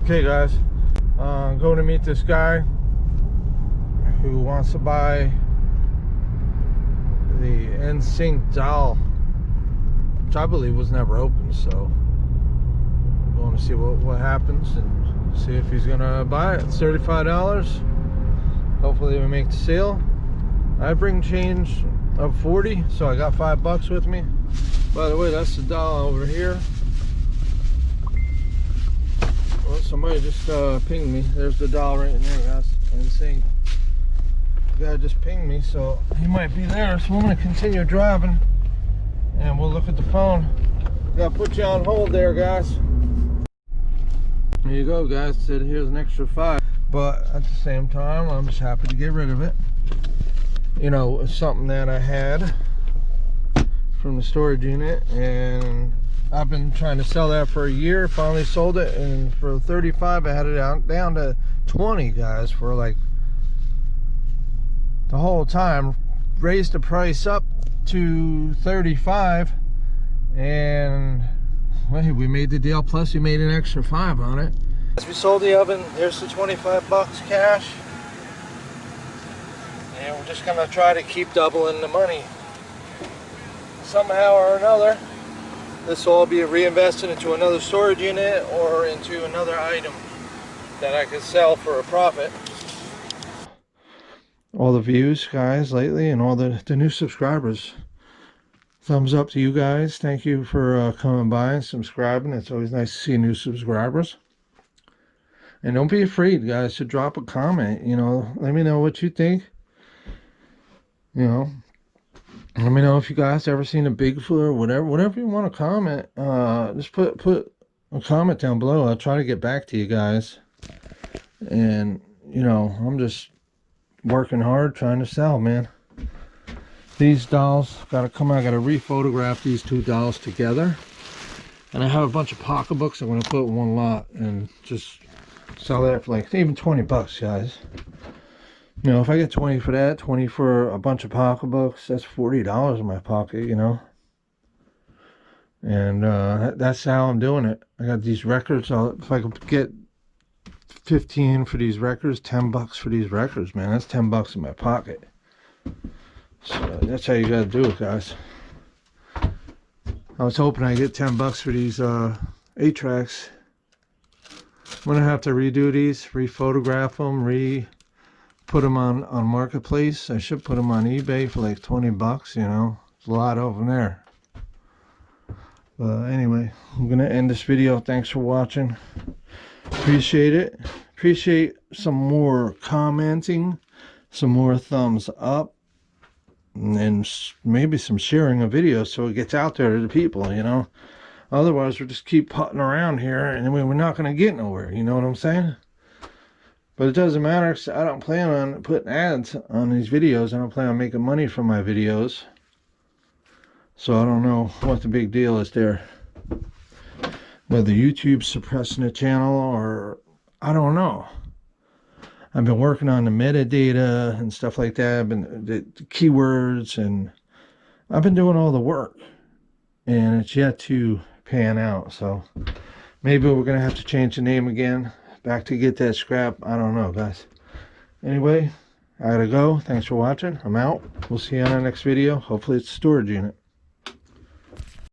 Okay guys, I'm going to meet this guy who wants to buy the NSYNC doll, which I believe was never opened, so I'm going to see what happens and see if he's gonna buy it. It's $35. Hopefully we make the sale. I bring change of 40, so I got $5 with me. By the way, that's the doll over here. Well, somebody just pinged me. There's the doll right in there, guys. NSYNC. The guy just pinged me, so he might be there. So I'm gonna continue driving, and we'll look at the phone. Gotta put you on hold there, guys. There you go, guys. It said here's an extra $5, but at the same time, I'm just happy to get rid of it. You know, it's something that I had from the storage unit, and I've been trying to sell that for a year. Finally sold it, and for 35 I had it down to 20, guys, for like the whole time. Raised the price up to 35, and well, we made the deal, plus we made an extra 5 on it. As we sold the oven, here's the $25 cash, and we're just gonna try to keep doubling the money somehow or another. This will all be reinvested into another storage unit or into another item that I could sell for a profit. All the views, guys, lately, and all the new subscribers. Thumbs up to you guys. Thank you for coming by and subscribing. It's always nice to see new subscribers. And don't be afraid, guys, to drop a comment. You know, let me know what you think. You know, let me know if you guys ever seen a Bigfoot or whatever you want to comment. Just put a comment down below. I'll try to get back to you guys. And you know, I'm just working hard trying to sell, man. These dolls gotta come out. I gotta rephotograph these two dolls together, and I have a bunch of pocketbooks I'm gonna put in one lot and just sell that for like even $20, guys. You know, if I get 20 for that, 20 for a bunch of pocketbooks, that's $40 in my pocket, you know. And that's how I'm doing it. I got these records. If I could get 15 for these records, $10 for these records, man, that's $10 in my pocket. So that's how you gotta do it, guys. I was hoping I'd get $10 for these 8-tracks. I'm gonna have to redo these, rephotograph them, put them on Marketplace. I should put them on eBay for like $20, you know. There's a lot of them there. But anyway, I'm gonna end this video. Thanks for watching. Appreciate it. Appreciate some more commenting, some more thumbs up, and maybe some sharing of videos so it gets out there to the people, you know. Otherwise, we'll just keep putting around here and we're not gonna get nowhere, you know what I'm saying? But it doesn't matter, because I don't plan on putting ads on these videos. I don't plan on making money from my videos. So I don't know what the big deal is there. Whether YouTube's suppressing the channel or I don't know. I've been working on the metadata and stuff like that. I've been the keywords, and I've been doing all the work. And it's yet to pan out. So maybe we're going to have to change the name again. Back to Get That Scrap. I don't know, guys. Anyway, I gotta go. Thanks for watching. I'm out. We'll see you on the next video. Hopefully it's a storage unit.